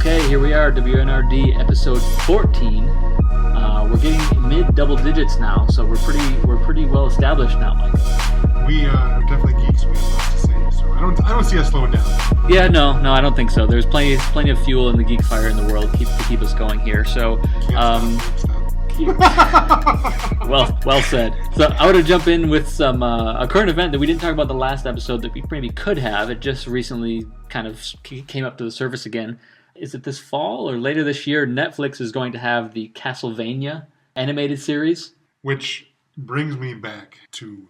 Okay, here we are, WNRD episode 14. We're getting mid double digits now, so we're pretty well established now, Mike. We are definitely geeks. We have lots to say, so I don't see us slowing down. Yeah, no, I don't think so. There's plenty of fuel in the geek fire in the world to keep us going here. So, well said. So I want to jump in with some a current event that we didn't talk about the last episode that we maybe could have. It just recently kind of came up to the surface again. Is it this fall or later this year? Netflix is going to have the Castlevania animated series. Which brings me back to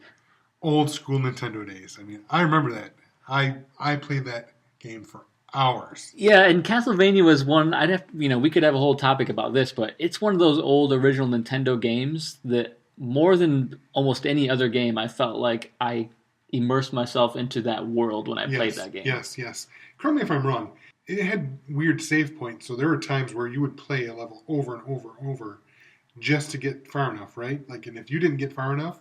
old school Nintendo days. I mean, I remember that. I played that game for hours. Yeah, and Castlevania was one. We could have a whole topic about this, but it's one of those old original Nintendo games that more than almost any other game, I felt like I immersed myself into that world when I played that game. Yes. Correct me if I'm wrong. It had weird save points, so there were times where you would play a level over and over and over just to get far enough, right? And if you didn't get far enough,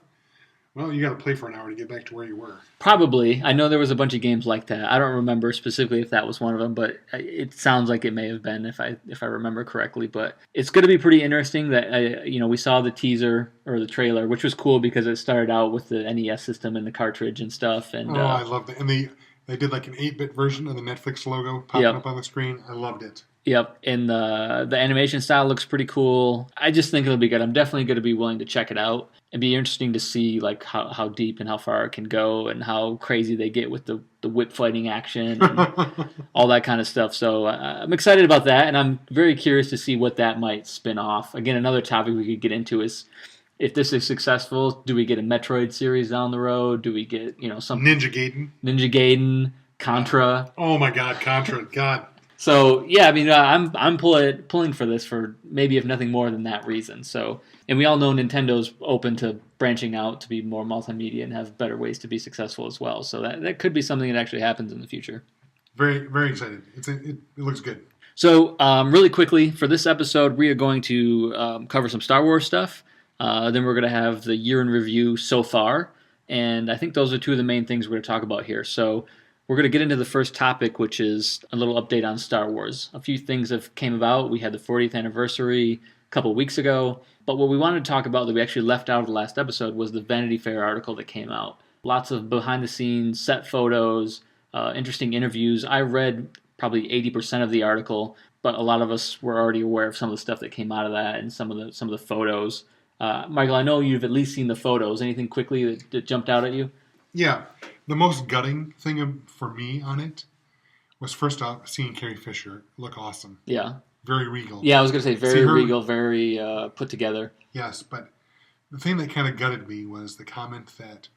well, you got to play for an hour to get back to where you were. Probably. I know there was a bunch of games like that. I don't remember specifically if that was one of them, but it sounds like it may have been if I remember correctly. But it's going to be pretty interesting that we saw the teaser or the trailer, which was cool because it started out with the NES system and the cartridge and stuff. And I loved it. And they did like an 8-bit version of the Netflix logo popping up on the screen. I loved it. Yep, and the animation style looks pretty cool. I just think it'll be good. I'm definitely going to be willing to check it out. It'd be interesting to see like how deep and how far it can go and how crazy they get with the whip fighting action and all that kind of stuff. So I'm excited about that, and I'm very curious to see what that might spin off. Again, another topic we could get into is if this is successful, do we get a Metroid series down the road? Do we get some Ninja Gaiden, Contra? Oh my God, Contra, God. So yeah, I mean, I'm pulling for this for maybe if nothing more than that reason. So, and we all know Nintendo's open to branching out to be more multimedia and have better ways to be successful as well. So that could be something that actually happens in the future. Very, very excited. It looks good. So really quickly for this episode, we are going to cover some Star Wars stuff. Then we're going to have the year in review so far, and I think those are two of the main things we're going to talk about here. So we're going to get into the first topic, which is a little update on Star Wars. A few things have came about. We had the 40th anniversary a couple of weeks ago, but what we wanted to talk about that we actually left out of the last episode was the Vanity Fair article that came out. Lots of behind-the-scenes set photos, interesting interviews. I read probably 80% of the article, but a lot of us were already aware of some of the stuff that came out of that and some of the photos. Michael, I know you've at least seen the photos. Anything quickly that jumped out at you? Yeah. The most gutting thing for me on it was first off seeing Carrie Fisher look awesome. Yeah. Very regal. Yeah, I was going to say very regal, very put together. Yes, but the thing that kind of gutted me was the comment that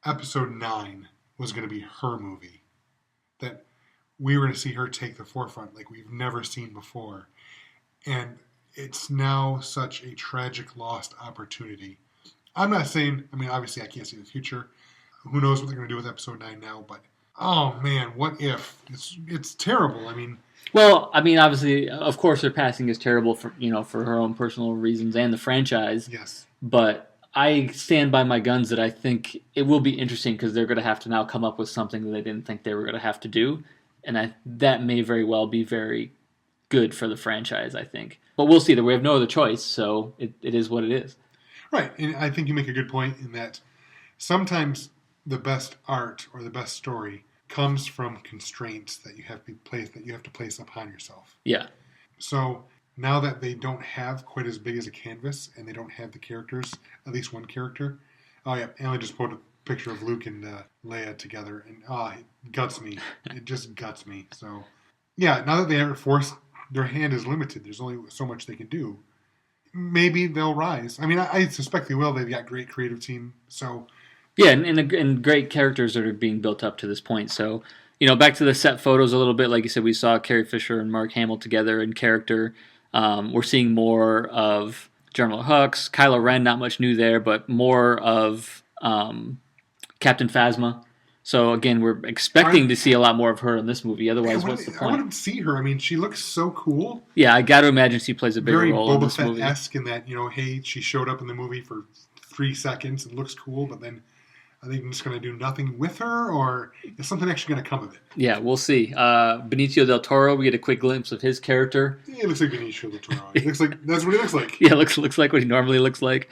Episode 9 was going to be her movie. That we were going to see her take the forefront like we've never seen before. And it's now such a tragic lost opportunity. I'm not saying, obviously I can't see the future. Who knows what they're going to do with Episode 9 now, but oh man, what if? It's terrible. Obviously, of course her passing is terrible for her own personal reasons and the franchise. Yes. But I stand by my guns that I think it will be interesting because they're going to have to now come up with something that they didn't think they were going to have to do. And that may very well be very good for the franchise, I think. But we'll see. That we have no other choice, so it is what it is. Right, and I think you make a good point in that sometimes the best art or the best story comes from constraints that you have to place upon yourself. Yeah. So now that they don't have quite as big as a canvas and they don't have the characters, at least one character. Oh yeah, Emily just posted a picture of Luke and Leia together, and it guts me. It just guts me. So yeah, now that they haven't forced, their hand is limited. There's only so much they can do. Maybe they'll rise. I suspect they will. They've got a great creative team. So yeah, and great characters that are being built up to this point. So, back to the set photos a little bit. Like you said, we saw Carrie Fisher and Mark Hamill together in character. We're seeing more of General Hux, Kylo Ren. Not much new there, but more of Captain Phasma. So again, we're expecting to see a lot more of her in this movie. Otherwise, what's the point? I want to see her. She looks so cool. Yeah, I got to imagine she plays a bigger role in this movie. Very Boba Fett-esque in that, hey, she showed up in the movie for 3 seconds and looks cool, but then Are they just going to do nothing with her, or is something actually going to come of it? Yeah, we'll see. Benicio del Toro, we get a quick glimpse of his character. He looks like Benicio del Toro. He looks like that's what he looks like. Yeah, looks like what he normally looks like.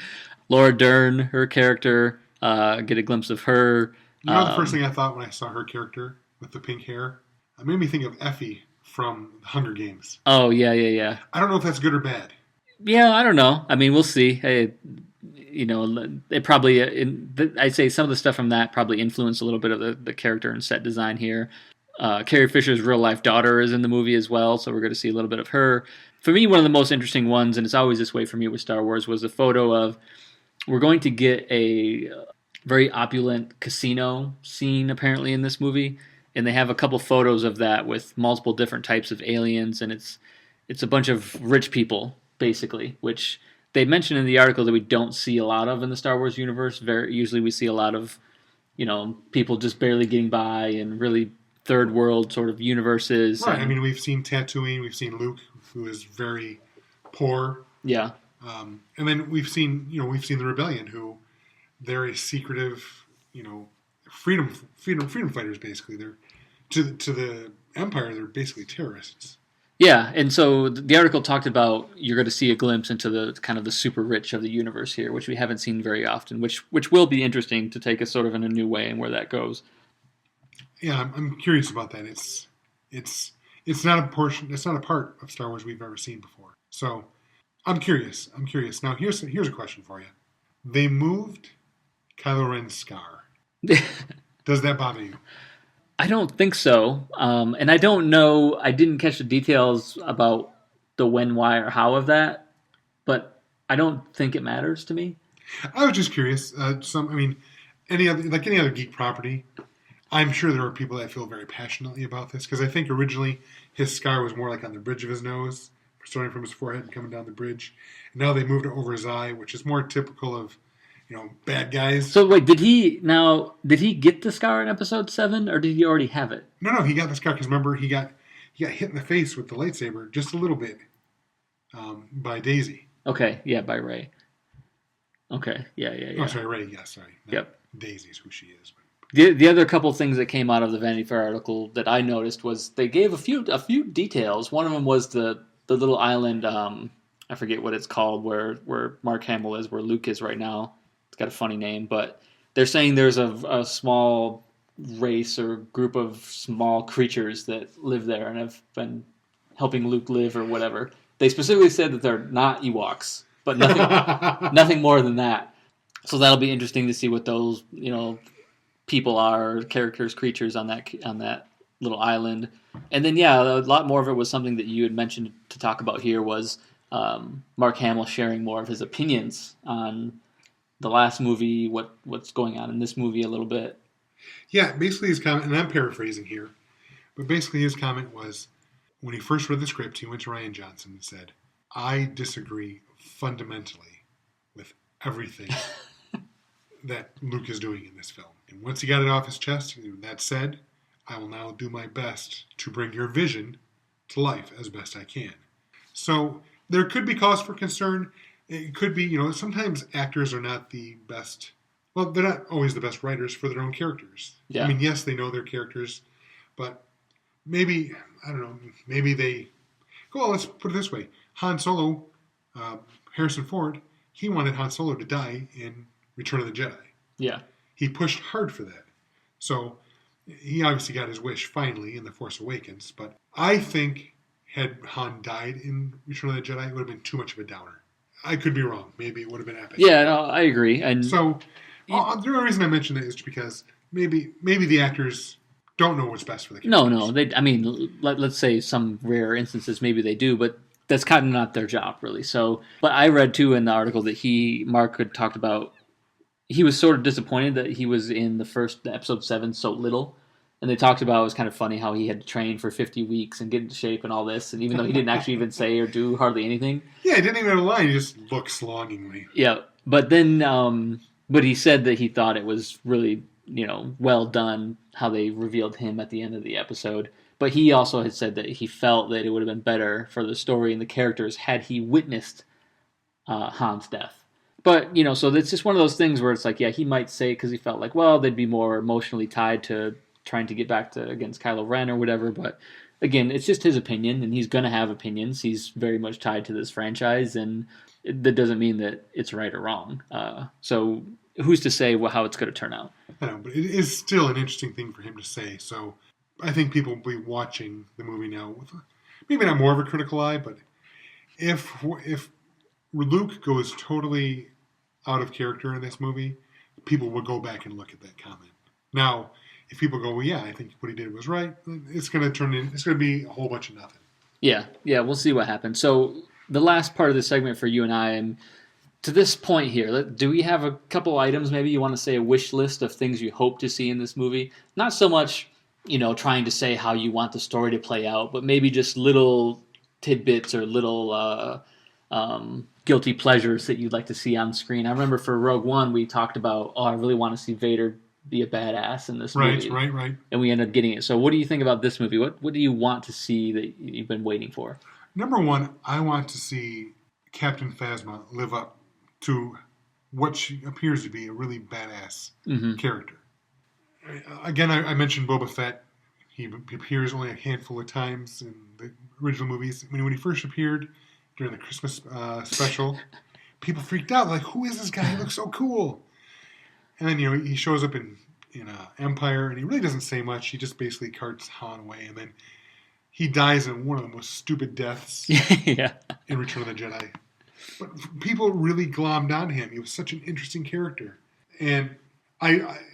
Laura Dern, her character, get a glimpse of her. You know, the first thing I thought when I saw her character with the pink hair, it made me think of Effie from The Hunger Games. Oh, yeah. I don't know if that's good or bad. Yeah, I don't know. I mean, we'll see. Hey, it probably, I'd say some of the stuff from that probably influenced a little bit of the character and set design here. Carrie Fisher's real life daughter is in the movie as well, so we're going to see a little bit of her. For me, one of the most interesting ones, and it's always this way for me with Star Wars, was a photo of, we're going to get a very opulent casino scene apparently in this movie, and they have a couple photos of that with multiple different types of aliens, and it's a bunch of rich people basically, which they mentioned in the article that we don't see a lot of in the Star Wars universe. Usually we see a lot of, people just barely getting by and really third world sort of universes. Right. I mean, we've seen Tatooine, we've seen Luke, who is very poor. Yeah. And then we've seen the Rebellion, who they're a secretive, freedom fighters. Basically, they're to the Empire. They're basically terrorists. Yeah, and so the article talked about you're going to see a glimpse into the kind of the super rich of the universe here, which we haven't seen very often, which will be interesting to take us sort of in a new way and where that goes. Yeah, I'm curious about that. It's not a portion. It's not a part of Star Wars we've ever seen before. So I'm curious. Now here's a question for you. They moved Kylo Ren's scar. Does that bother you? I don't think so. And I don't know, I didn't catch the details about the when, why, or how of that, but I don't think it matters to me. I was just curious. Any other geek property, I'm sure there are people that feel very passionately about this, because I think originally his scar was more like on the bridge of his nose, starting from his forehead and coming down the bridge. And now they moved it over his eye, which is more typical of bad guys. So wait, did he get the scar in episode 7, or did he already have it? No, he got the scar because remember he got hit in the face with the lightsaber just a little bit by Daisy. Okay, yeah, by Rey. Okay, yeah. Oh, sorry, Rey. Yeah, sorry. Yep. Daisy's who she is. The other couple things that came out of the Vanity Fair article that I noticed was they gave a few details. One of them was the little island. I forget what it's called where Mark Hamill is, where Luke is right now. It's got a funny name, but they're saying there's a small race or group of small creatures that live there and have been helping Luke live or whatever. They specifically said that they're not Ewoks, but nothing more than that. So that'll be interesting to see what those people are, characters, creatures on that little island. And then a lot more of it was something that you had mentioned to talk about here was Mark Hamill sharing more of his opinions on the last movie, what's going on in this movie a little bit. Yeah, basically his comment, and I'm paraphrasing here, but basically his comment was, when he first read the script, he went to Rian Johnson and said, I disagree fundamentally with everything that Luke is doing in this film. And once he got it off his chest, that said, I will now do my best to bring your vision to life as best I can. So there could be cause for concern. It could be, sometimes actors are not the best. Well, they're not always the best writers for their own characters. Yeah. I mean, yes, they know their characters, but maybe, I don't know, maybe they... Well, let's put it this way. Han Solo, Harrison Ford, he wanted Han Solo to die in Return of the Jedi. Yeah. He pushed hard for that. So he obviously got his wish finally in The Force Awakens, but I think had Han died in Return of the Jedi, it would have been too much of a downer. I could be wrong. Maybe it would have been epic. Yeah, no, I agree. And so the only reason I mention that is because maybe the actors don't know what's best for the characters. No. Let's say some rare instances maybe they do, but that's kind of not their job really. So, but I read too in the article that Mark had talked about. He was sort of disappointed that he was in the episode 7 so little. And they talked about, it was kind of funny how he had to train for 50 weeks and get into shape and all this. And even though he didn't actually even say or do hardly anything. Yeah, he didn't even have a line. He just looks longingly. Yeah. But then, but he said that he thought it was really, well done how they revealed him at the end of the episode. But he also had said that he felt that it would have been better for the story and the characters had he witnessed Han's death. But, so it's just one of those things where it's like, yeah, he might say because he felt like, well, they'd be more emotionally tied to trying to get back to against Kylo Ren or whatever. But again, it's just his opinion, and he's going to have opinions. He's very much tied to this franchise, and that doesn't mean that it's right or wrong. So who's to say how it's going to turn out? I know, but it is still an interesting thing for him to say. So I think people will be watching the movie now with maybe not more of a critical eye, but if Luke goes totally out of character in this movie, people will go back and look at that comment. Now, if people go, well, yeah, I think what he did was right, it's going to be a whole bunch of nothing. Yeah, we'll see what happens. So the last part of the segment for you and I, and to this point here, do we have a couple items? Maybe you want to say a wish list of things you hope to see in this movie. Not so much, trying to say how you want the story to play out, but maybe just little tidbits or little guilty pleasures that you'd like to see on screen. I remember for Rogue One, we talked about, I really want to see Vader be a badass in this movie. Right. And we ended up getting it. So what do you think about this movie? What do you want to see that you've been waiting for? Number one, I want to see Captain Phasma live up to what she appears to be a really badass character. Again, I mentioned Boba Fett. He appears only a handful of times in the original movies. When he first appeared during the Christmas special, people freaked out. Like, who is this guy? He looks so cool. And then, he shows up in Empire, and he really doesn't say much. He just basically carts Han away, and then he dies in one of the most stupid deaths in Return of the Jedi. But people really glommed on him. He was such an interesting character. And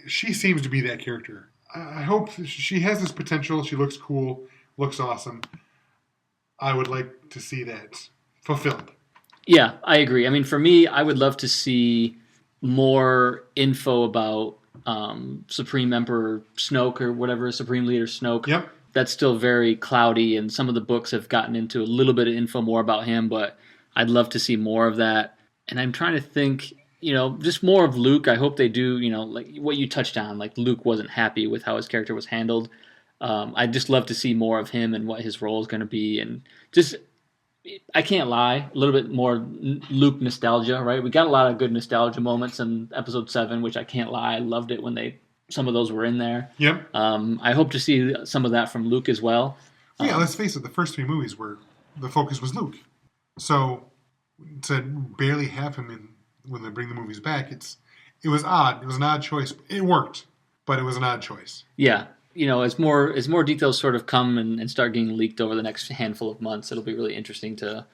she seems to be that character. I hope she has this potential. She looks cool, looks awesome. I would like to see that fulfilled. Yeah, I agree. I mean, for me, I would love to see more info about Supreme Emperor Snoke or whatever, Supreme Leader Snoke. Yep. That's still very cloudy, and some of the books have gotten into a little bit of info more about him, but I'd love to see more of that. And I'm trying to think, just more of Luke. I hope they do, like what you touched on, like Luke wasn't happy with how his character was handled. I'd just love to see more of him and what his role is going to be. And just, I can't lie, a little bit more Luke nostalgia, right? We got a lot of good nostalgia moments in Episode 7, which I can't lie, I loved it when some of those were in there. Yep. I hope to see some of that from Luke as well. Yeah, let's face it, the first 3 movies were the focus was Luke. So to barely have him when they bring the movies back, it was odd. It was an odd choice. It worked, but it was an odd choice. Yeah. As more details sort of come and start getting leaked over the next handful of months, it'll be really interesting to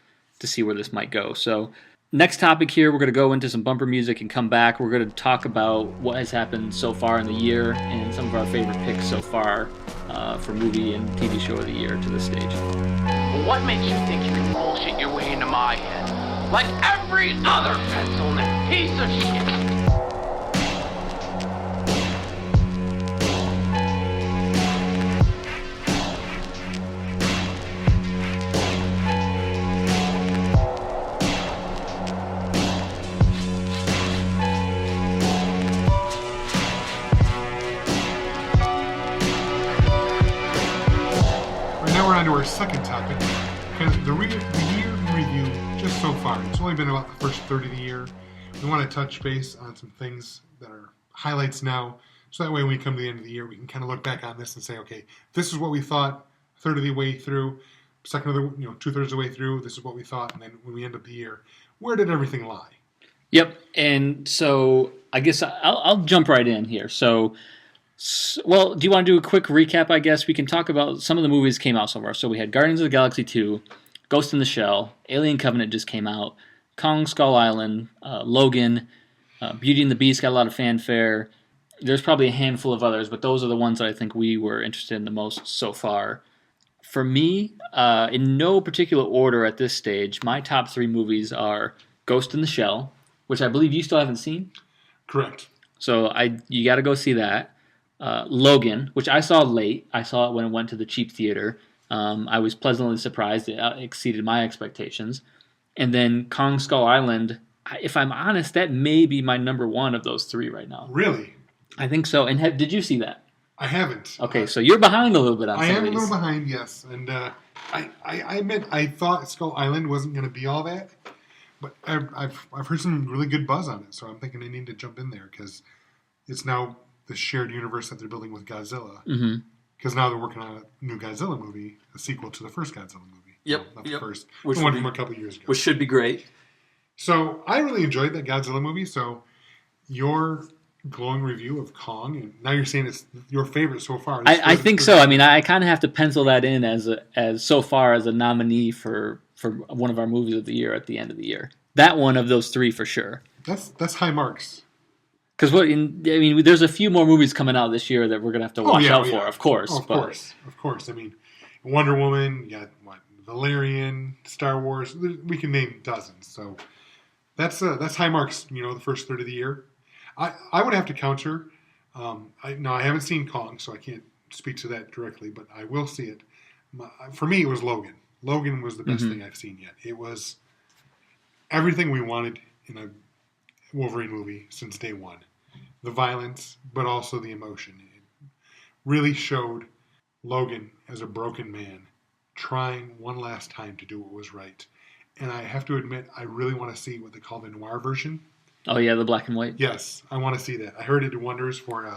see where this might go. So next topic here, we're going to go into some bumper music and come back. We're going to talk about what has happened so far in the year and some of our favorite picks so far for movie and TV show of the year to this stage. What makes you think you can bullshit your way into my head? Like every other pencil-neck piece of shit! To our second topic, kind of the year in review just so far. It's only been about the first third of the year. We want to touch base on some things that are highlights now, so that way when we come to the end of the year, we can kind of look back on this and say, okay, this is what we thought a third of the way through, second of the 2/3 of the way through. This is what we thought, and then when we end up the year, where did everything lie? Yep, and so I guess I'll jump right in here. So. Well, do you want to do a quick recap, I guess? We can talk about some of the movies that came out so far. So we had Guardians of the Galaxy 2, Ghost in the Shell, Alien Covenant just came out, Kong Skull Island, Logan, Beauty and the Beast got a lot of fanfare. There's probably a handful of others, but those are the ones that I think we were interested in the most so far. For me, in no particular order at this stage, my top 3 movies are Ghost in the Shell, which I believe you still haven't seen. Correct. So you got to go see that. Logan, which I saw late. I saw it when it went to the cheap theater. I was pleasantly surprised. It exceeded my expectations. And then Kong Skull Island, if I'm honest, that may be my number 1 of those 3 right now. Really? I think so. And did you see that? I haven't. Okay, so you're behind a little bit on some of these. I am a little behind, yes. And I admit I thought Skull Island wasn't going to be all that. But I've heard some really good buzz on it, so I'm thinking I need to jump in there because it's now the shared universe that they're building with Godzilla. Mm-hmm. Because now they're working on a new Godzilla movie, a sequel to the first Godzilla movie. Yep, Well, not the yep. first, Which the one would from be- a couple years ago. Which should be great. So I really enjoyed that Godzilla movie. So your glowing review of Kong, and now you're saying it's your favorite so far. I think so. I mean, I kind of have to pencil that in as so far as a nominee for one of our movies of the year at the end of the year. That one of those three for sure. That's high marks. Because there's a few more movies coming out this year that we're gonna have to watch out for, of course. Of course. I mean, Wonder Woman, you got Valerian, Star Wars. We can name dozens. So that's high marks. The first third of the year. I would have to counter. I haven't seen Kong, so I can't speak to that directly, but I will see it. For me, it was Logan. Logan was the best thing I've seen yet. It was everything we wanted in a Wolverine movie since day one. The violence, but also the emotion. It really showed Logan as a broken man trying one last time to do what was right. And I have to admit, I really want to see what they call the noir version. Oh yeah, the black and white. Yes, I want to see that. I heard it did wonders for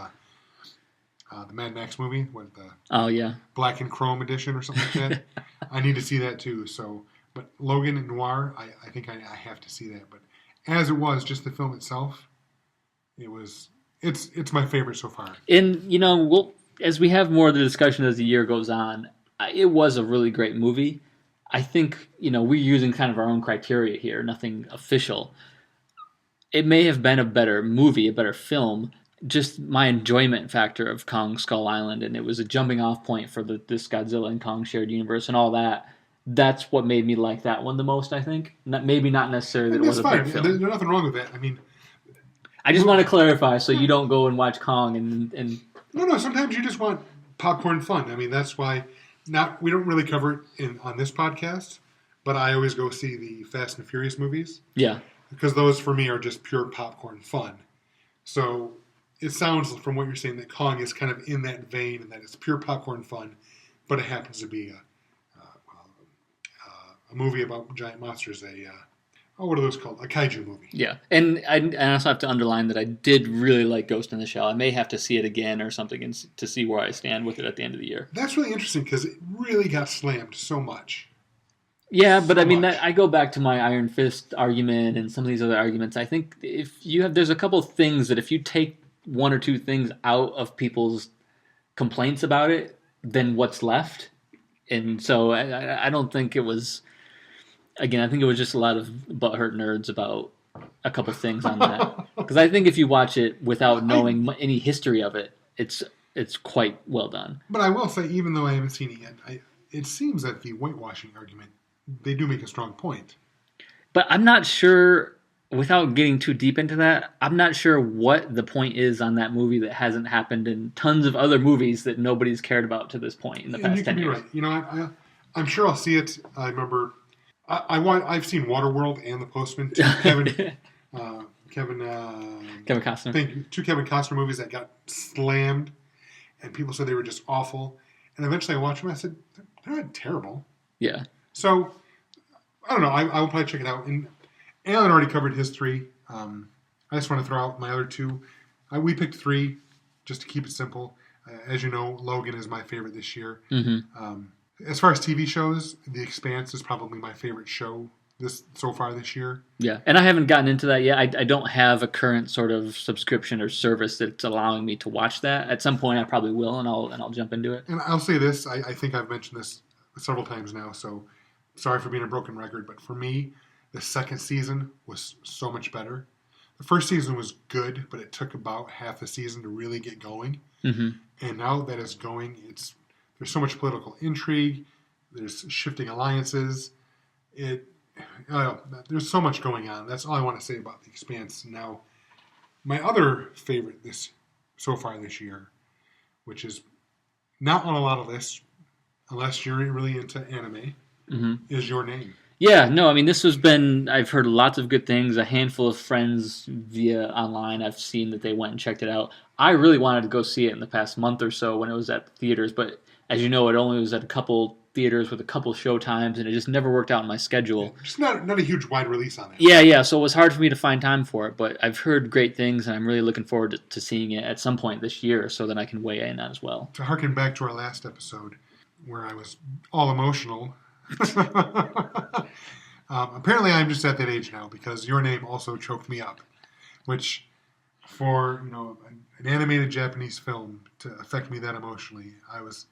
the Mad Max movie, the Oh yeah, black and chrome edition or something like that. I need to see that too. So, but Logan and noir, I think I have to see that. But as it was, just the film itself, it's my favorite so far. And as we have more of the discussion as the year goes on, it was a really great movie. I think we're using kind of our own criteria here, nothing official. It may have been a better movie, a better film. Just my enjoyment factor of Kong Skull Island, and it was a jumping off point for this Godzilla and Kong shared universe and all that. That's what made me like that one the most, I think. Maybe not necessarily that it was a fine. big film. There's nothing wrong with that. I mean, I just want to clarify so you don't go and watch Kong and No. Sometimes you just want popcorn fun. I mean, that's why we don't really cover it on this podcast, but I always go see the Fast and Furious movies. Yeah. Because those for me are just pure popcorn fun. So it sounds from what you're saying that Kong is kind of in that vein and that it's pure popcorn fun, but it happens to be a movie about giant monsters. What are those called? A kaiju movie. Yeah, and I also have to underline that I did really like Ghost in the Shell. I may have to see it again or something to see where I stand with it at the end of the year. That's really interesting because it really got slammed so much. Yeah, but So I mean, much. I go back to my Iron Fist argument and some of these other arguments. I think there's a couple of things that if you take one or two things out of people's complaints about it, then what's left? And so I don't think it was. Again, I think it was just a lot of butthurt nerds about a couple things on that. Because I think if you watch it without knowing any history of it, it's quite well done. But I will say, even though I haven't seen it yet, it seems that the whitewashing argument, they do make a strong point. But I'm not sure, without getting too deep into that, I'm not sure what the point is on that movie that hasn't happened in tons of other movies that nobody's cared about to this point in the past 10 years. You right. I'm sure I'll see it. I remember... I've seen Waterworld and The Postman, Kevin Costner. Thank you. Two Kevin Costner movies that got slammed, and people said they were just awful. And eventually I watched them, and I said, they're not terrible. Yeah. So, I don't know. I will probably check it out. And Alan already covered his three. I just want to throw out my other two. We picked three, just to keep it simple. As you know, Logan is my favorite this year. Mm-hmm. As far as TV shows, The Expanse is probably my favorite show so far this year. Yeah, and I haven't gotten into that yet. I don't have a current sort of subscription or service that's allowing me to watch that. At some point, I probably will, and I'll jump into it. And I'll say this: I think I've mentioned this several times now, so sorry for being a broken record. But for me, the second season was so much better. The first season was good, but it took about half the season to really get going. Mm-hmm. And now that it's going, there's so much political intrigue. There's shifting alliances. There's so much going on. That's all I want to say about The Expanse. Now, my other favorite so far this year, which is not on a lot of lists, unless you're really into anime, is Your Name. Yeah, no, I mean, I've heard lots of good things. A handful of friends via online, I've seen that they went and checked it out. I really wanted to go see it in the past month or so when it was at the theaters, but as you know, it only was at a couple theaters with a couple show times, and it just never worked out in my schedule. Just not a huge wide release on it. Yeah. So it was hard for me to find time for it, but I've heard great things, and I'm really looking forward to seeing it at some point this year, so that I can weigh in on as well. To harken back to our last episode, where I was all emotional. Apparently, I'm just at that age now because Your Name also choked me up, which for an animated Japanese film to affect me that emotionally, it was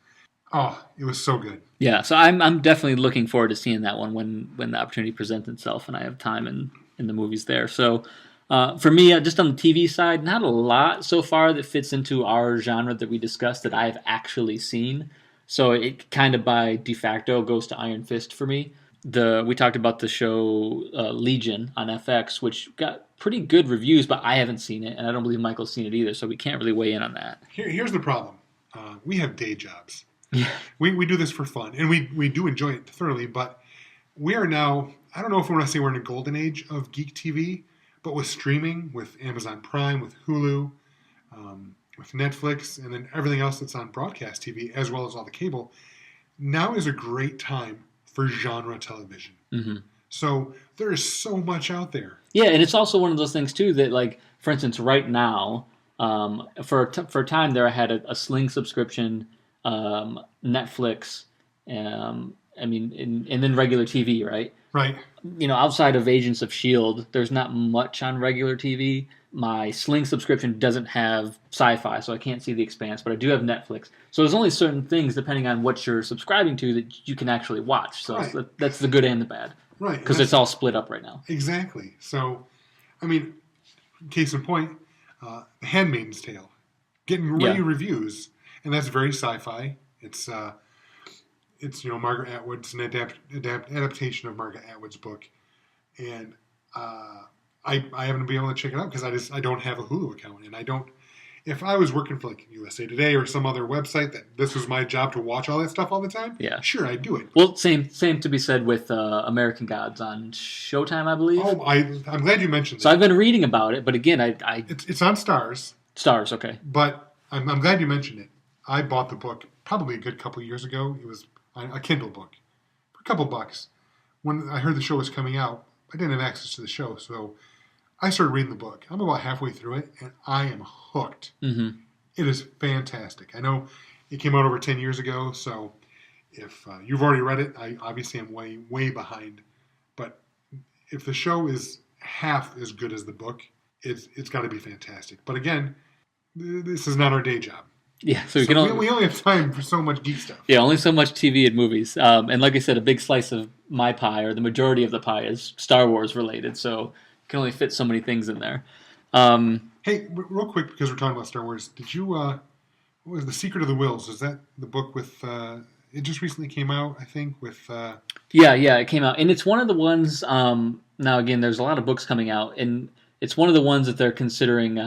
so good. Yeah, so I'm definitely looking forward to seeing that one when the opportunity presents itself and I have time in the movies there. So for me, just on the TV side, not a lot so far that fits into our genre that we discussed that I've actually seen. So it kind of by de facto goes to Iron Fist for me. We talked about the show Legion on FX, which got pretty good reviews, but I haven't seen it, and I don't believe Michael's seen it either, so we can't really weigh in on that. Here's the problem. We have day jobs. Yeah. We do this for fun, and we do enjoy it thoroughly, but we are now, I don't know if we want to say we're in a golden age of geek TV, but with streaming, with Amazon Prime, with Hulu, with Netflix, and then everything else that's on broadcast TV, as well as all the cable, now is a great time for genre television. Mm-hmm. So there is so much out there. Yeah, and it's also one of those things, too, that, like, for instance, right now, for a time there I had a Sling subscription, Netflix, and then regular TV, right? Right. Outside of Agents of S.H.I.E.L.D., there's not much on regular TV. My Sling subscription doesn't have sci-fi, so I can't see The Expanse, but I do have Netflix. So there's only certain things, depending on what you're subscribing to, that you can actually watch. So right. That's the good and the bad. Right. Because it's all split up right now. Exactly. So, case in point, The Handmaid's Tale, getting rave reviews, and that's very sci-fi. It's Margaret Atwood's an adaptation of Margaret Atwood's book, and I haven't been able to check it out because I don't have a Hulu account, and I don't. If I was working for like USA Today or some other website that this was my job to watch all that stuff all the time, sure, I'd do it. Well, same to be said with American Gods on Showtime, I believe. Oh, I'm glad you mentioned that. So I've been reading about it, but again, it's on Stars. Stars, okay. But I'm glad you mentioned it. I bought the book probably a good couple of years ago. It was a Kindle book for a couple bucks. When I heard the show was coming out, I didn't have access to the show, so I started reading the book. I'm about halfway through it, and I am hooked. Mm-hmm. It is fantastic. I know it came out over 10 years ago, so if you've already read it, I obviously am way, way behind. But if the show is half as good as the book, it's got to be fantastic. But again, this is not our day job. Yeah, so we only have time for so much geek stuff. Yeah, only so much TV and movies. And like I said, a big slice of my pie, or the majority of the pie, is Star Wars related. So can only fit so many things in there. Hey, real quick, because we're talking about Star Wars, did you, what was The Secret of the Wills? Is that the book with, it just recently came out, I think, with... Yeah, it came out. And it's one of the ones, now again, there's a lot of books coming out, and it's one of the ones that they're considering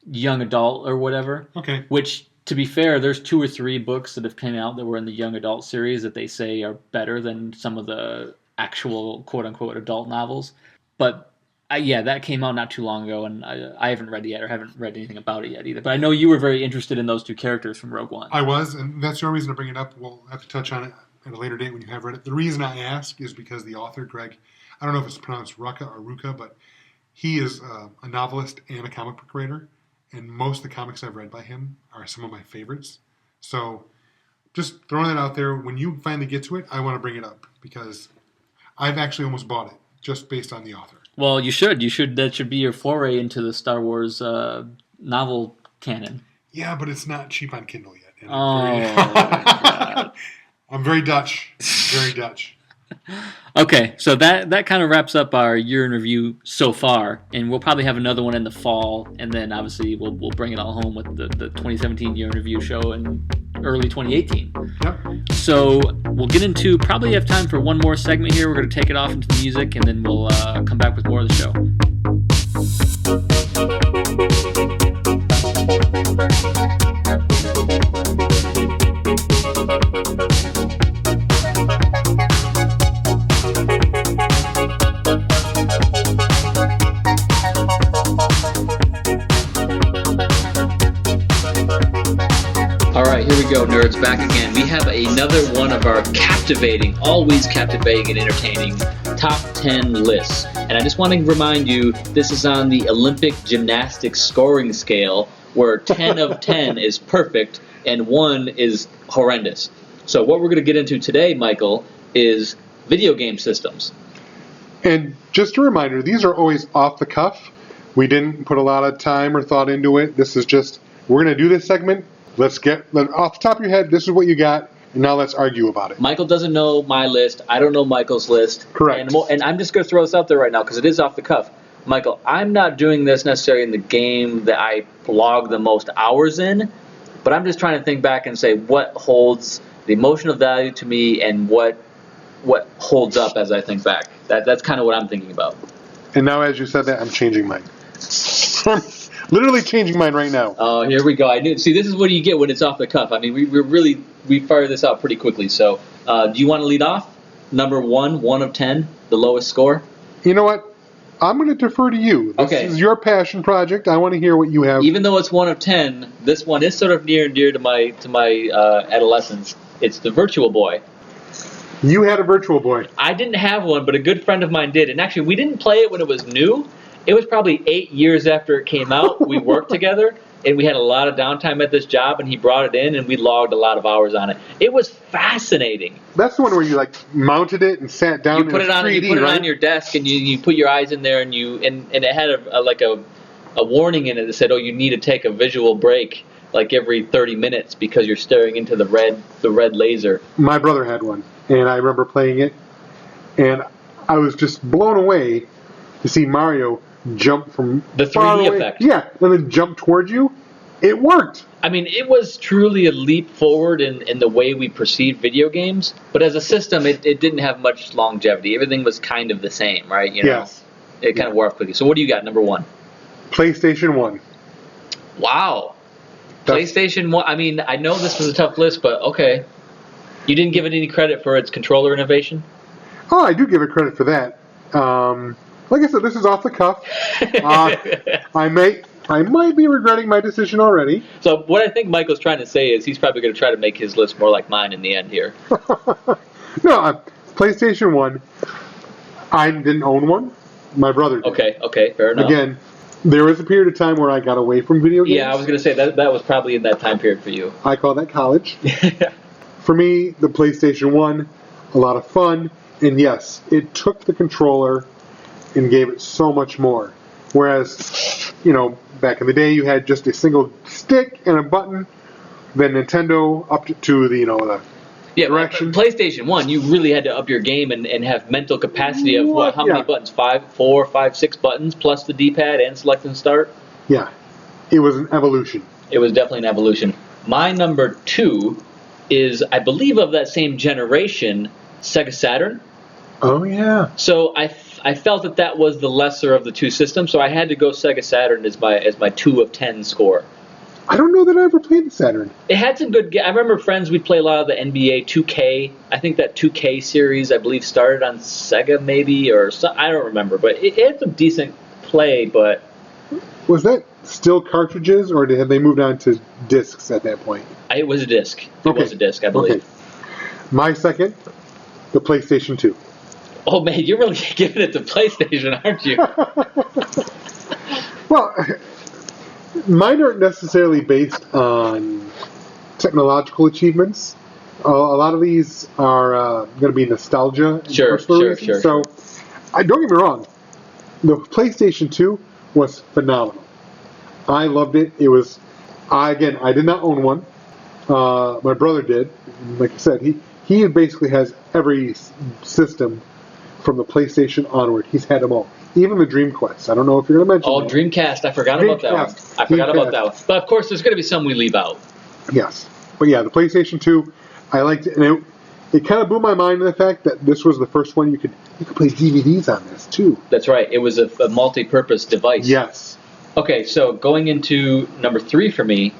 young adult or whatever. Okay. Which, to be fair, there's 2 or 3 books that have come out that were in the young adult series that they say are better than some of the actual quote-unquote adult novels. But... that came out not too long ago, and I haven't read it yet, or haven't read anything about it yet either. But I know you were very interested in those 2 characters from Rogue One. I was, and that's the only reason to bring it up. We'll have to touch on it at a later date when you have read it. The reason I ask is because the author, Greg, I don't know if it's pronounced Rucka or Ruka, but he is a novelist and a comic book writer, and most of the comics I've read by him are some of my favorites. So just throwing that out there, when you finally get to it, I want to bring it up, because I've actually almost bought it, just based on the author. Well, you should. That should be your foray into the Star Wars novel canon. Yeah, but it's not cheap on Kindle yet. And God. I'm very Dutch. Very Dutch. Okay, so that kind of wraps up our year in review so far, and we'll probably have another one in the fall, and then obviously we'll bring it all home with the 2017 year in review show in early 2018. Yep. So we'll get into, probably have time for one more segment here. We're going to take it off into the music, and then we'll come back with more of the show. All right, here we go, nerds, back again. We have another one of our captivating, always captivating and entertaining top 10 lists. And I just want to remind you, this is on the Olympic gymnastics scoring scale, where 10 of 10 is perfect and 1 is horrendous. So what we're going to get into today, Michael, is video game systems. And just a reminder, these are always off the cuff. We didn't put a lot of time or thought into it. This is just, we're going to do this segment. Let's get, off the top of your head, this is what you got, and now let's argue about it. Michael doesn't know my list. I don't know Michael's list. Correct. And I'm just going to throw this out there right now because it is off the cuff. Michael, I'm not doing this necessarily in the game that I log the most hours in, but I'm just trying to think back and say what holds the emotional value to me and what holds up as I think back. That's kind of what I'm thinking about. And now as you said that, I'm changing mine. I'm literally changing mine right now. Oh, here we go. I knew. See, this is what you get when it's off the cuff. I mean, we fire this out pretty quickly. So, do you want to lead off? Number 1 of 10, the lowest score? You know what? I'm going to defer to you. This is your passion project. I want to hear what you have. Even though it's 1 of 10, this one is sort of near and dear to my adolescence. It's the Virtual Boy. You had a Virtual Boy. I didn't have one, but a good friend of mine did. And actually, we didn't play it when it was new. It was probably 8 years after it came out. We worked together, and we had a lot of downtime at this job, and he brought it in, and we logged a lot of hours on it. It was fascinating. That's the one where you like mounted it and sat down. You put it on. 3D, you put it on your desk, and you put your eyes in there, and it had a warning in it that said, "Oh, you need to take a visual break." Like every 30 minutes because you're staring into the red laser. My brother had one, and I remember playing it, and I was just blown away to see Mario jump from the 3D effect. Yeah, and then jump towards you. It worked. I mean, it was truly a leap forward in the way we perceive video games, but as a system, it didn't have much longevity. Everything was kind of the same, right? You know? Yes. It kind of wore off quickly. So what do you got, number 1? PlayStation 1. Wow. PlayStation 1, I mean, I know this was a tough list, but okay. You didn't give it any credit for its controller innovation? Oh, I do give it credit for that. Like I said, this is off the cuff. I might be regretting my decision already. So what I think Michael's trying to say is he's probably going to try to make his list more like mine in the end here. No, PlayStation 1, I didn't own one. My brother did. Okay, fair enough. Again, there was a period of time where I got away from video games. Yeah, I was going to say that was probably in that time period for you. I call that college. For me, the PlayStation 1, a lot of fun. And yes, it took the controller and gave it so much more. Whereas, back in the day, you had just a single stick and a button. Then Nintendo upped to the direction. PlayStation 1, you really had to up your game and have mental capacity of how many buttons? 4, 5, 6 buttons plus the D-pad and select and start? Yeah. It was an evolution. It was definitely an evolution. My number 2 is, I believe, of that same generation, Sega Saturn. Oh, yeah. So I felt that was the lesser of the two systems, so I had to go Sega Saturn as my 2 of 10 score. I don't know that I ever played the Saturn. It had some good I remember friends, we'd play a lot of the NBA 2K. I think that 2K series, I believe, started on Sega maybe, or I don't remember. But it had some decent play, but... Was that still cartridges, or had they moved on to discs at that point? It was a disc. It was a disc, I believe. Okay. My second, the PlayStation 2. Oh, man, you're really giving it to PlayStation, aren't you? Well... Mine aren't necessarily based on technological achievements. A lot of these are going to be nostalgia. Sure. So, don't get me wrong. The PlayStation 2 was phenomenal. I loved it. It was, I did not own one. My brother did. Like I said, he basically has every system from the PlayStation onward. He's had them all. Even the Dream Quest. I don't know if you're going to mention Oh, that. Dreamcast. I forgot about that one. I forgot about that one. But, of course, there's going to be some we leave out. Yes. But, yeah, the PlayStation 2, I liked it. And it kind of blew my mind in the fact that this was the first one you could play DVDs on this, too. That's right. It was a multi-purpose device. Yes. Okay, so going into number 3 for me,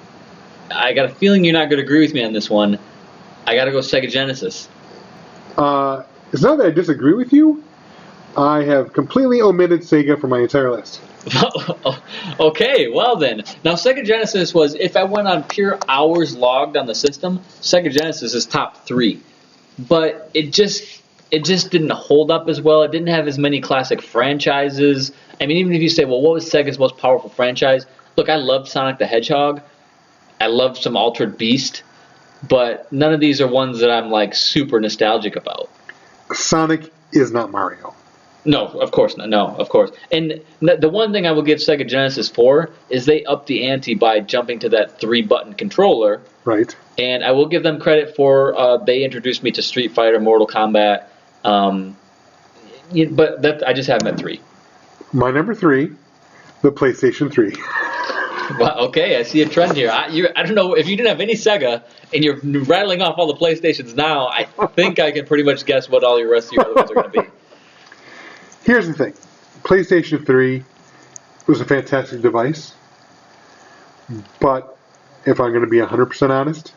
I got a feeling you're not going to agree with me on this one. I got to go Sega Genesis. It's not that I disagree with you. I have completely omitted Sega from my entire list. Okay, well then. Now, Sega Genesis was, if I went on pure hours logged on the system, Sega Genesis is top 3. But it just didn't hold up as well. It didn't have as many classic franchises. I mean, even if you say, well, what was Sega's most powerful franchise? Look, I loved Sonic the Hedgehog. I loved some Altered Beast. But none of these are ones that I'm like super nostalgic about. Sonic is not Mario. No, of course not. No, of course. And the one thing I will give Sega Genesis for is they upped the ante by jumping to that 3-button controller. Right. And I will give them credit for they introduced me to Street Fighter, Mortal Kombat. But I just have them at 3. My number 3, the PlayStation 3. Well, okay, I see a trend here. I don't know if you didn't have any Sega and you're rattling off all the PlayStations now. I think I can pretty much guess what all your rest of your other ones are going to be. Here's the thing. PlayStation 3 was a fantastic device, but if I'm going to be 100% honest,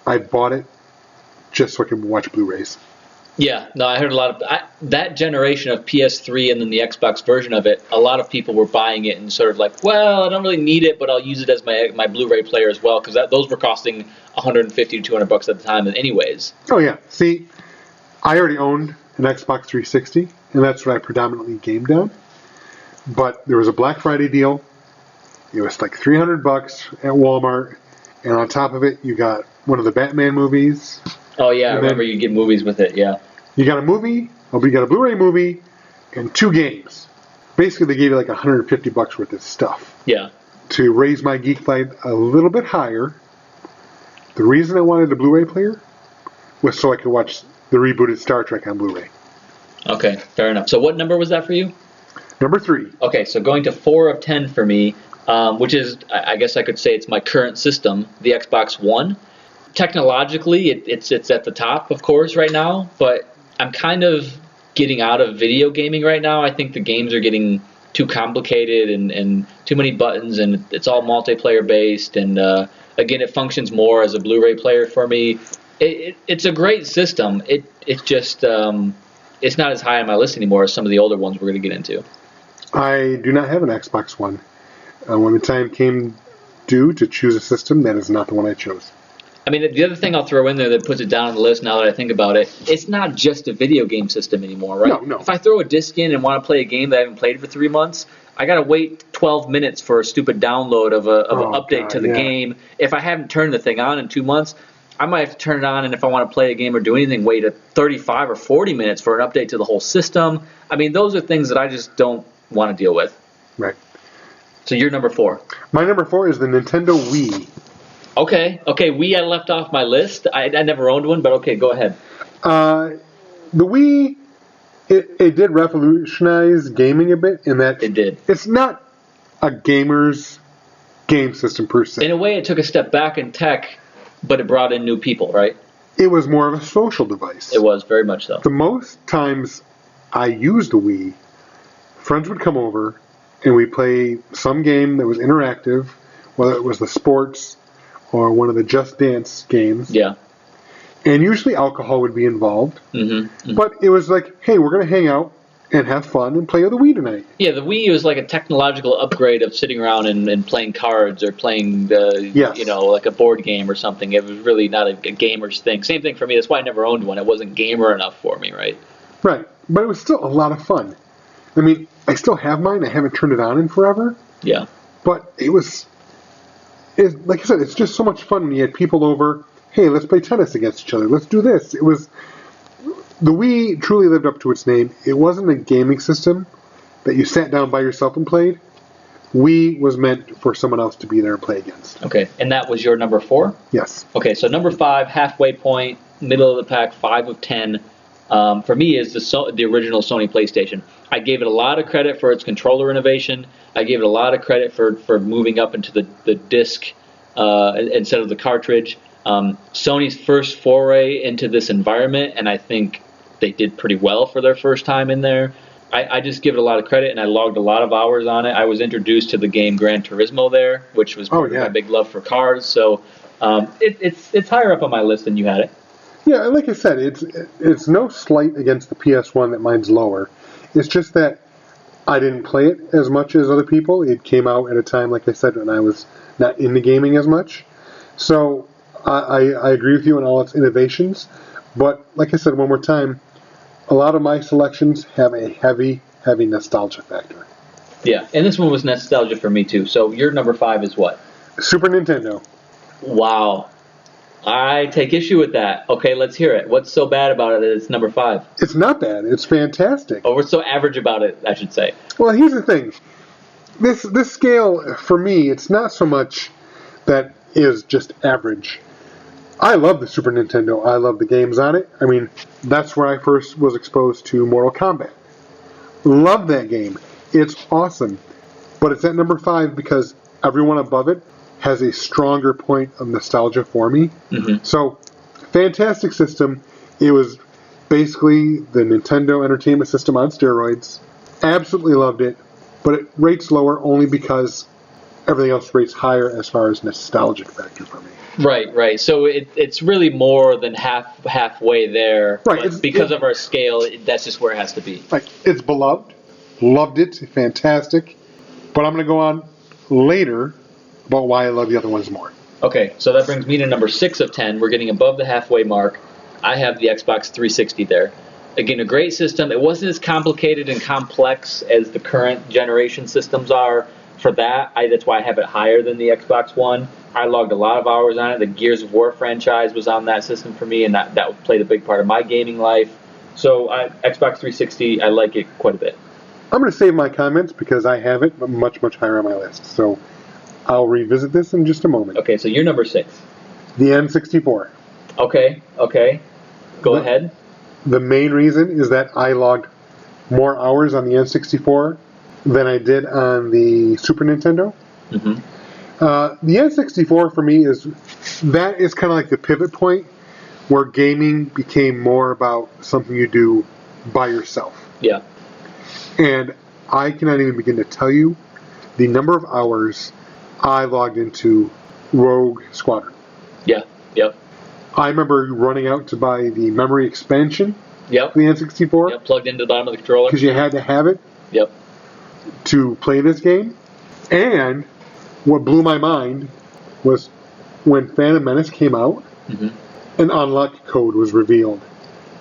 I bought it just so I could watch Blu-rays. Yeah, no, I heard a lot of that generation of PS3 and then the Xbox version of it. A lot of people were buying it and sort of like, well, I don't really need it, but I'll use it as my Blu-ray player as well because those were costing $150 to $200 at the time, anyways. Oh yeah, see, I already owned an Xbox 360, and that's what I predominantly gamed on. But there was a Black Friday deal. It was like $300 at Walmart, and on top of it, you got one of the Batman movies. Oh yeah, I remember you get movies with it. Yeah, you got a movie, you got a Blu-ray movie, and 2 games. Basically, they gave you like $150 worth of stuff. Yeah. To raise my geek light a little bit higher, the reason I wanted a Blu-ray player was so I could watch the rebooted Star Trek on Blu-ray. Okay, fair enough. So what number was that for you? Number 3. Okay, so going to 4 of 10 for me, which is, I guess I could say it's my current system, the Xbox One. Technologically, it's at the top, of course, right now, but I'm kind of getting out of video gaming right now. I think the games are getting too complicated and too many buttons, and it's all multiplayer based, and again, it functions more as a Blu-ray player for me. It's a great system. It's just it's not as high on my list anymore as some of the older ones we're going to get into. I do not have an Xbox One. When the time came due to choose a system, that is not the one I chose. I mean, the other thing I'll throw in there that puts it down on the list now that I think about it, it's not just a video game system anymore, right? No. If I throw a disc in and want to play a game that I haven't played for 3 months, I got to wait 12 minutes for a stupid download of an update to the game. If I haven't turned the thing on in 2 months, I might have to turn it on, and if I want to play a game or do anything, wait 35 or 40 minutes for an update to the whole system. I mean, those are things that I just don't want to deal with. Right. So you're number 4. My number 4 is the Nintendo Wii. Okay, Wii I left off my list. I never owned one, but okay, go ahead. The Wii, it did revolutionize gaming a bit in that it did. It's not a gamer's game system per se. In a way, it took a step back in tech, but it brought in new people, right? It was more of a social device. It was, very much so. The most times I used the Wii, friends would come over and we'd play some game that was interactive, whether it was the sports or one of the Just Dance games. Yeah. And usually alcohol would be involved. Mm-hmm. But it was like, hey, we're going to hang out and have fun and play with the Wii tonight. Yeah, the Wii was like a technological upgrade of sitting around and playing cards or playing like a board game or something. It was really not a gamer's thing. Same thing for me. That's why I never owned one. It wasn't gamer enough for me, right? Right. But it was still a lot of fun. I mean, I still have mine. I haven't turned it on in forever. Yeah. But like I said, it's just so much fun when you had people over. Hey, let's play tennis against each other. Let's do this. The Wii truly lived up to its name. It wasn't a gaming system that you sat down by yourself and played. Wii was meant for someone else to be there and play against. Okay, and that was your number 4? Yes. Okay, so number 5, halfway point, middle of the pack, 5 of 10. For me, is the original Sony PlayStation. I gave it a lot of credit for its controller innovation. I gave it a lot of credit for moving up into the disc instead of the cartridge. Sony's first foray into this environment, and I think they did pretty well for their first time in there. I just give it a lot of credit, and I logged a lot of hours on it. I was introduced to the game Gran Turismo there, which was part of my big love for cars. So it's higher up on my list than you had it. Yeah, like I said, it's no slight against the PS1 that mine's lower. It's just that I didn't play it as much as other people. It came out at a time, like I said, when I was not into gaming as much. So I agree with you on all its innovations. But like I said one more time, a lot of my selections have a heavy, heavy nostalgia factor. Yeah, and this one was nostalgia for me too. So your number 5 is what? Super Nintendo. Wow. I take issue with that. Okay, let's hear it. What's so bad about it that it's number 5? It's not bad. It's fantastic. Oh, we're so average about it, I should say. Well, here's the thing. This scale, for me, it's not so much that is just average. I love the Super Nintendo. I love the games on it. I mean, that's where I first was exposed to Mortal Kombat. Love that game. It's awesome. But it's at number 5 because everyone above it has a stronger point of nostalgia for me. Mm-hmm. So, fantastic system. It was basically the Nintendo Entertainment System on steroids. Absolutely loved it. But it rates lower only because everything else rates higher as far as nostalgic factor for me. Right. So it's really more than halfway there. Right. But because of our scale, that's just where it has to be. Like, it's beloved. Loved it. Fantastic. But I'm going to go on later about why I love the other ones more. Okay, so that brings me to number 6 of 10. We're getting above the halfway mark. I have the Xbox 360 there. Again, a great system. It wasn't as complicated and complex as the current generation systems are. For that, that's why I have it higher than the Xbox One. I logged a lot of hours on it. The Gears of War franchise was on that system for me, and that played a big part of my gaming life. So Xbox 360, I like it quite a bit. I'm going to save my comments because I have it much, much higher on my list. So I'll revisit this in just a moment. Okay, so you're number 6. The N64. Okay. Go ahead. The main reason is that I logged more hours on the N64 than I did on the Super Nintendo. Mm-hmm. The N64 for me is kind of like the pivot point where gaming became more about something you do by yourself. Yeah. And I cannot even begin to tell you the number of hours I logged into Rogue Squadron. Yeah. Yep. I remember running out to buy the memory expansion Yep. for the N64. Yep. Plugged into the bottom of the controller. Because you had to have it Yep. to play this game. And what blew my mind was when Phantom Menace came out, Mm-hmm. an unlock code was revealed.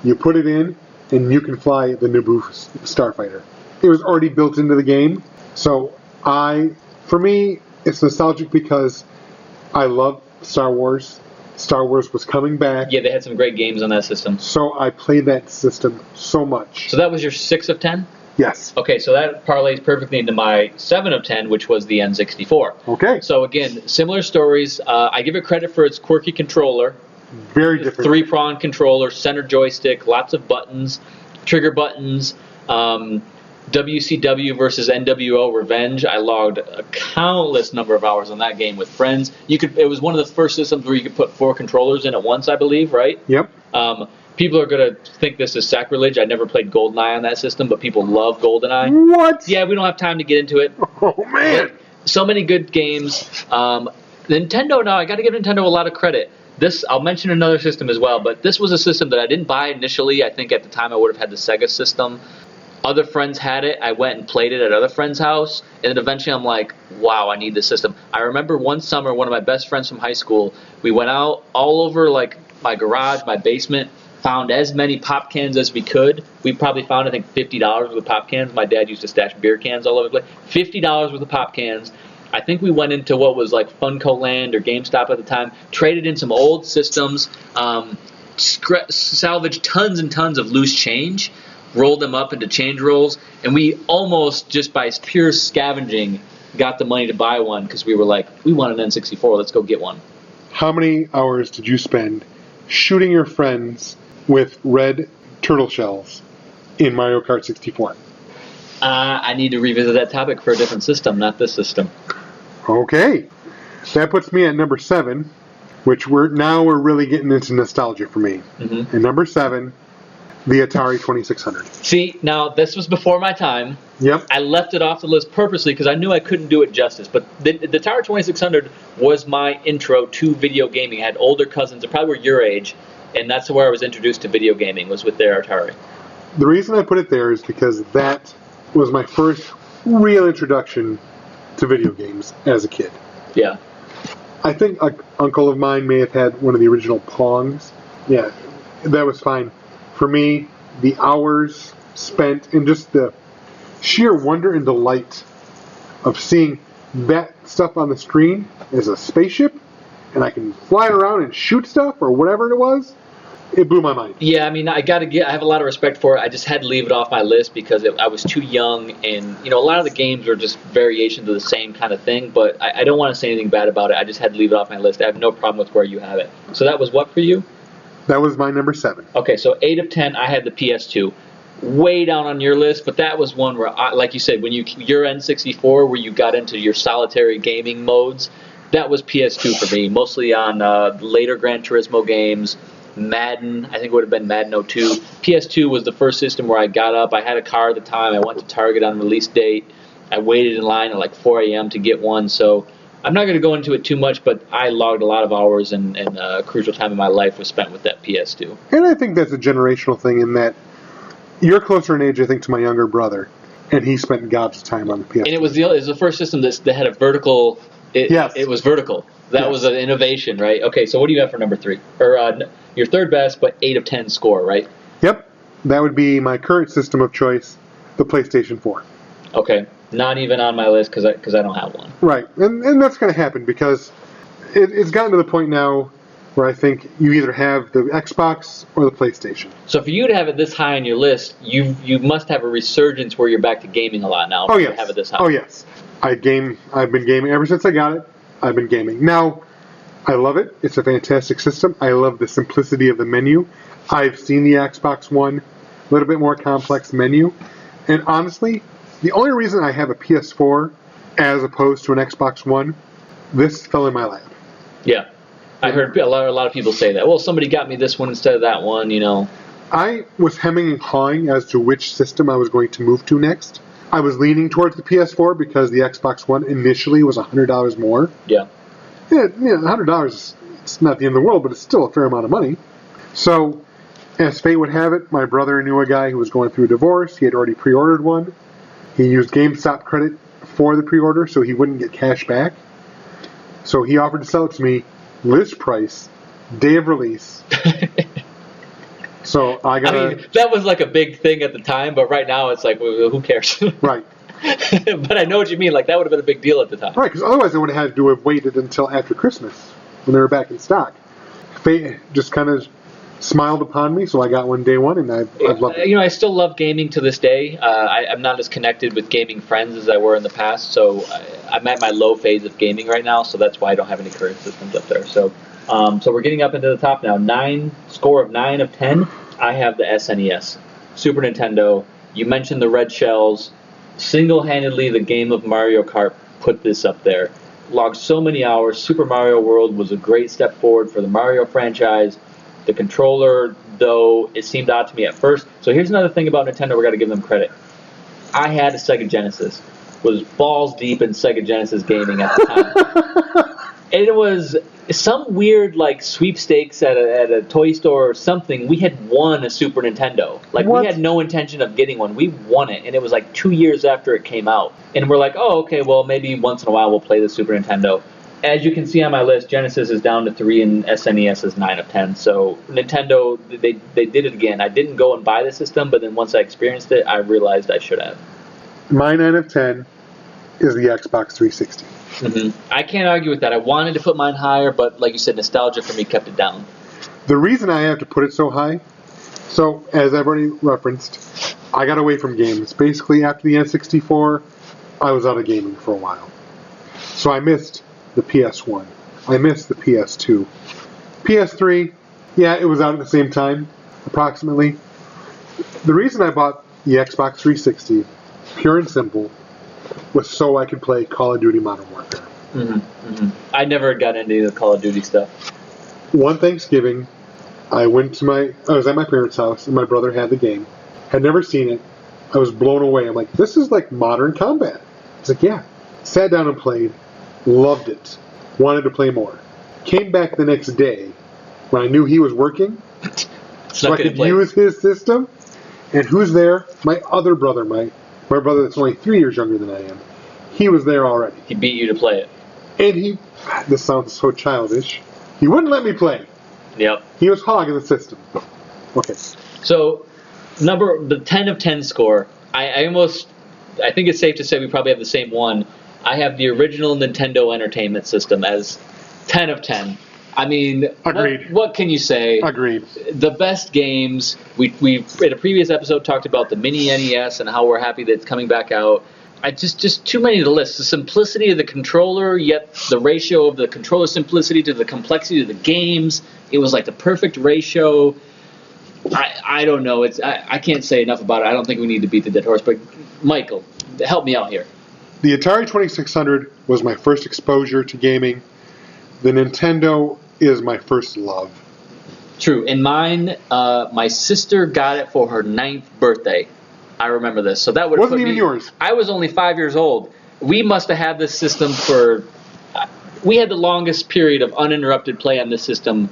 You put it in, and you can fly the Naboo starfighter. It was already built into the game. So for me, it's nostalgic because I love Star Wars. Star Wars was coming back. Yeah, they had some great games on that system. So I played that system so much. So that was your 6 of 10? Yes. Okay, so that parlays perfectly into my 7 of 10, which was the N64. Okay. So again, similar stories. I give it credit for its quirky controller. Very different. 3-prong controller, center joystick, lots of buttons, trigger buttons. WCW versus NWO Revenge. I logged a countless number of hours on that game with friends. It was one of the first systems where you could put 4 controllers in at once, I believe, right? Yep. People are going to think this is sacrilege. I never played GoldenEye on that system, but people love GoldenEye. What? Yeah, we don't have time to get into it. Oh, man. But so many good games. Nintendo, now, I got to give Nintendo a lot of credit. I'll mention another system as well, but this was a system that I didn't buy initially. I think at the time I would have had the Sega system. Other friends had it. I went and played it at other friends' house, and then eventually I'm like, wow, I need this system. I remember one summer, one of my best friends from high school, we went out all over like my garage, my basement, found as many pop cans as we could. We probably found, I think, $50 worth of pop cans. My dad used to stash beer cans all over the place. $50 worth of pop cans. I think we went into what was like Funko Land or GameStop at the time, traded in some old systems, salvaged tons and tons of loose change, rolled them up into change rolls, and we almost, just by pure scavenging, got the money to buy one because we were like, we want an N64, let's go get one. How many hours did you spend shooting your friends with red turtle shells in Mario Kart 64? I need to revisit that topic for a different system, not this system. Okay. That puts me at number 7, which we're really getting into nostalgia for me. Mm-hmm. And number 7, the Atari 2600. See, now this was before my time. Yep. I left it off the list purposely because I knew I couldn't do it justice. But the Atari 2600 was my intro to video gaming. I had older cousins that probably were your age, and that's where I was introduced to video gaming, was with their Atari. The reason I put it there is because that was my first real introduction to video games as a kid. Yeah. I think an uncle of mine may have had one of the original Pongs. Yeah, that was fine. For me, the hours spent and just the sheer wonder and delight of seeing that stuff on the screen as a spaceship, and I can fly around and shoot stuff or whatever it was, it blew my mind. Yeah, I mean, I have a lot of respect for it. I just had to leave it off my list because I was too young, and a lot of the games are just variations of the same kind of thing. But I don't want to say anything bad about it. I just had to leave it off my list. I have no problem with where you have it. So that was what for you? That was my number 7. Okay, so 8 of 10, I had the PS2. Way down on your list, but that was one where, like you said, when your N64, where you got into your solitary gaming modes, that was PS2 for me, mostly on later Gran Turismo games. Madden, I think it would have been Madden 02. PS2 was the first system where I got up. I had a car at the time. I went to Target on release date. I waited in line at like 4 a.m. to get one. So I'm not going to go into it too much, but I logged a lot of hours, and a crucial time in my life was spent with that PS2. And I think that's a generational thing in that you're closer in age, I think, to my younger brother, and he spent gobs of time on the PS2. And it was the first system that had a vertical. Yes. It was vertical. That was an innovation, right? Okay, so what do you have for number 3? Or your third best, but 8 of 10 score, right? Yep. That would be my current system of choice, the PlayStation 4. Okay. Not even on my list because I don't have one. Right. And that's going to happen because it's gotten to the point now where I think you either have the Xbox or the PlayStation. So for you to have it this high on your list, you must have a resurgence where you're back to gaming a lot now. Oh, yes. To have it this high. Oh, yes. I've been gaming ever since I got it. I've been gaming. Now, I love it. It's a fantastic system. I love the simplicity of the menu. I've seen the Xbox One, a little bit more complex menu. And honestly, the only reason I have a PS4 as opposed to an Xbox One, this fell in my lap. Yeah. I heard a lot of people say that. Well, somebody got me this one instead of that one, I was hemming and hawing as to which system I was going to move to next. I was leaning towards the PS4 because the Xbox One initially was $100 more. Yeah. Yeah, $100, it's not the end of the world, but it's still a fair amount of money. So, as fate would have it, my brother knew a guy who was going through a divorce. He had already pre-ordered one. He used GameStop credit for the pre-order so he wouldn't get cash back. So he offered to sell it to me, list price, day of release. So I that was like a big thing at the time, but right now it's like, well, who cares? Right. But I know what you mean. Like, that would have been a big deal at the time. Right, because otherwise I would have had to have waited until after Christmas when they were back in stock. Fate just kind of smiled upon me, so I got one day one, and I've loved it. I still love gaming to this day. I'm not as connected with gaming friends as I were in the past, so I'm at my low phase of gaming right now, so that's why I don't have any current systems up there. So we're getting up into the top now. Score of 9 of 10. I have the SNES, Super Nintendo. You mentioned the red shells. Single-handedly, the game of Mario Kart put this up there. Logged so many hours. Super Mario World was a great step forward for the Mario franchise. The controller, though, it seemed odd to me at first. So here's another thing about Nintendo. We got to give them credit. I had a Sega Genesis. Was balls deep in Sega Genesis gaming at the time. And it was some weird like sweepstakes at a toy store or something. We had won a Super Nintendo. Like, what? We had no intention of getting one. We won it, and it was like 2 years after it came out. And we're like, oh, okay, well, maybe once in a while we'll play the Super Nintendo. As you can see on my list, Genesis is down to 3 and SNES is 9 of 10. So Nintendo, they did it again. I didn't go and buy the system, but then once I experienced it, I realized I should have. My 9 of 10 is the Xbox 360. Mm-hmm. I can't argue with that. I wanted to put mine higher, but like you said, nostalgia for me kept it down. The reason I have to put it so high, so as I've already referenced, I got away from games. Basically, after the N64, I was out of gaming for a while. So I missed the PS1. I missed the PS2. PS3, yeah, it was out at the same time, approximately. The reason I bought the Xbox 360, pure and simple, was so I could play Call of Duty Modern Warfare. Mm-hmm. Mm-hmm. I never got into the Call of Duty stuff. One Thanksgiving, I was at my parents' house, and my brother had the game. Had never seen it. I was blown away. I'm like, this is like modern combat. He's like, yeah. Sat down and played. Loved it. Wanted to play more. Came back the next day when I knew he was working, so I could use his system. And who's there? My other brother, my brother that's only 3 years younger than I am. He was there already. He beat you to play it. And this sounds so childish, he wouldn't let me play. Yep. He was hogging the system. Okay. So, the 10 of 10 score, I think it's safe to say we probably have the same one. I have the original Nintendo Entertainment System as 10 of 10. I mean, agreed. What can you say? Agreed. The best games. We in a previous episode talked about the mini NES and how we're happy that it's coming back out. Just too many to list. The simplicity of the controller, yet the ratio of the controller simplicity to the complexity of the games. It was like the perfect ratio. I don't know. I can't say enough about it. I don't think we need to beat the dead horse. But Michael, help me out here. The Atari 2600 was my first exposure to gaming. The Nintendo is my first love. True. In mine, my sister got it for her 9th birthday. I remember this. So that would wasn't even yours. I was only 5 years old. We must have had this system for. We had the longest period of uninterrupted play on this system,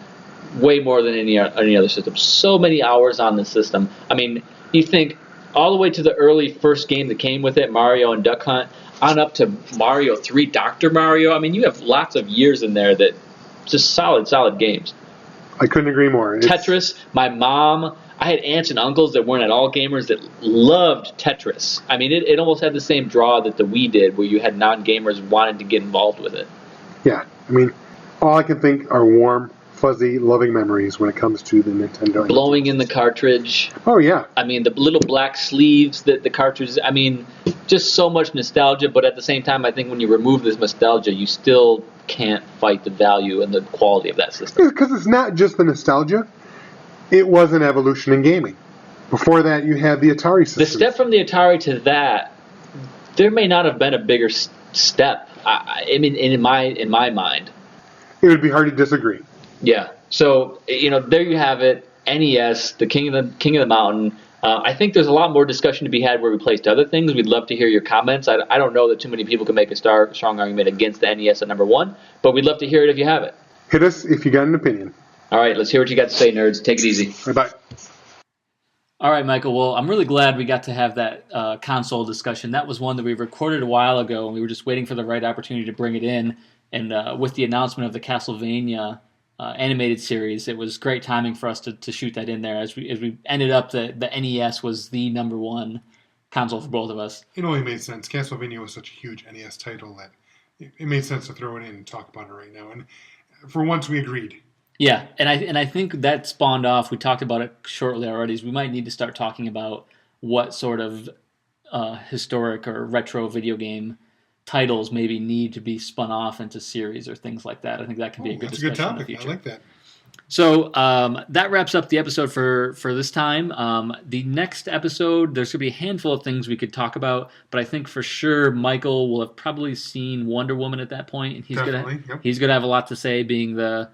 way more than any other system. So many hours on the system. I mean, you think all the way to the early first game that came with it, Mario and Duck Hunt, on up to Mario 3, Dr. Mario. I mean, you have lots of years in there that just solid games. I couldn't agree more. Tetris, my mom, I had aunts and uncles that weren't at all gamers that loved Tetris. I mean, it almost had the same draw that the Wii did, where you had non-gamers wanted to get involved with it. Yeah, I mean, all I can think are warm, fuzzy, loving memories when it comes to the Nintendo. Blowing in the cartridge. Oh, yeah. I mean, the little black sleeves that the cartridges, I mean, just so much nostalgia, but at the same time, I think when you remove this nostalgia, you still can't fight the value and the quality of that system. Because it's not just the nostalgia. It was an evolution in gaming. Before that, you had the Atari system. The step from the Atari to that, there may not have been a bigger step. I mean, in my mind, it would be hard to disagree. Yeah. So there you have it. NES, the king of the mountain. I think there's a lot more discussion to be had where we placed other things. We'd love to hear your comments. I don't know that too many people can make a strong argument against the NES at number 1, but we'd love to hear it if you have it. Hit us if you got an opinion. All right, let's hear what you got to say, nerds. Take it easy. Bye-bye. All right, Michael. Well, I'm really glad we got to have that console discussion. That was one that we recorded a while ago, and we were just waiting for the right opportunity to bring it in. And with the announcement of the Castlevania animated series, it was great timing for us to shoot that in there. As we ended up, the NES was the number 1 console for both of us. It only made sense. Castlevania was such a huge NES title that it made sense to throw it in and talk about it right now. And for once, we agreed. Yeah, and I think that spawned off. We talked about it shortly already. Is we might need to start talking about what sort of historic or retro video game titles maybe need to be spun off into series or things like that. I think that can be a good discussion. That's a good topic. In the future. I like that. So that wraps up the episode for this time. The next episode, there's going to be a handful of things we could talk about, but I think for sure Michael will have probably seen Wonder Woman at that point, and he's going to have a lot to say, being the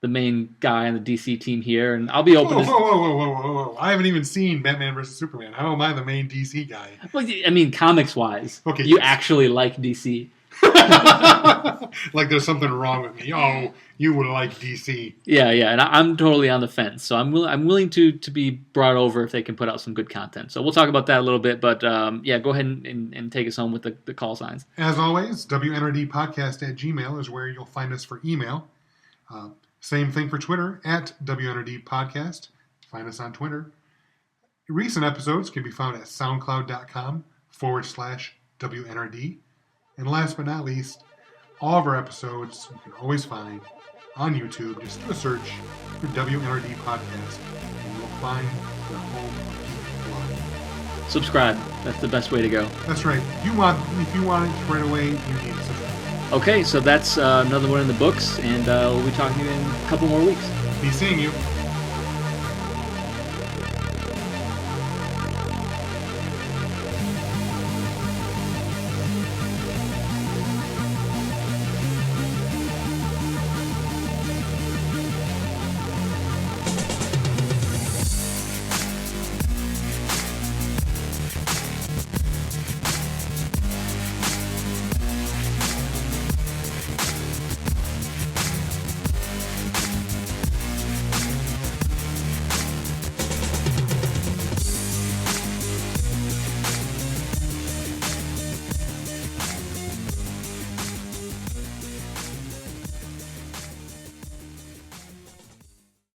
main guy on the DC team here, and I'll be open. Whoa! I haven't even seen Batman vs Superman. How am I the main DC guy? Well, I mean, comics wise, okay, you actually like DC. Like there's something wrong with me. Oh, you would like DC. Yeah, and I'm totally on the fence. So I'm willing to be brought over if they can put out some good content. So we'll talk about that a little bit. But yeah, go ahead and take us home with the call signs. As always, WNRDpodcast@gmail is where you'll find us for email. Same thing for Twitter, @WNRDpodcast. Find us on Twitter. Recent episodes can be found at soundcloud.com/WNRD. And last but not least, all of our episodes you can always find on YouTube. Just do a search for WNRD Podcast, and you'll find the home of Geek Blog. Subscribe. That's the best way to go. That's right. If you want it right away, you need to subscribe. Okay, so that's another one in the books, and we'll be talking to you in a couple more weeks. Be seeing you.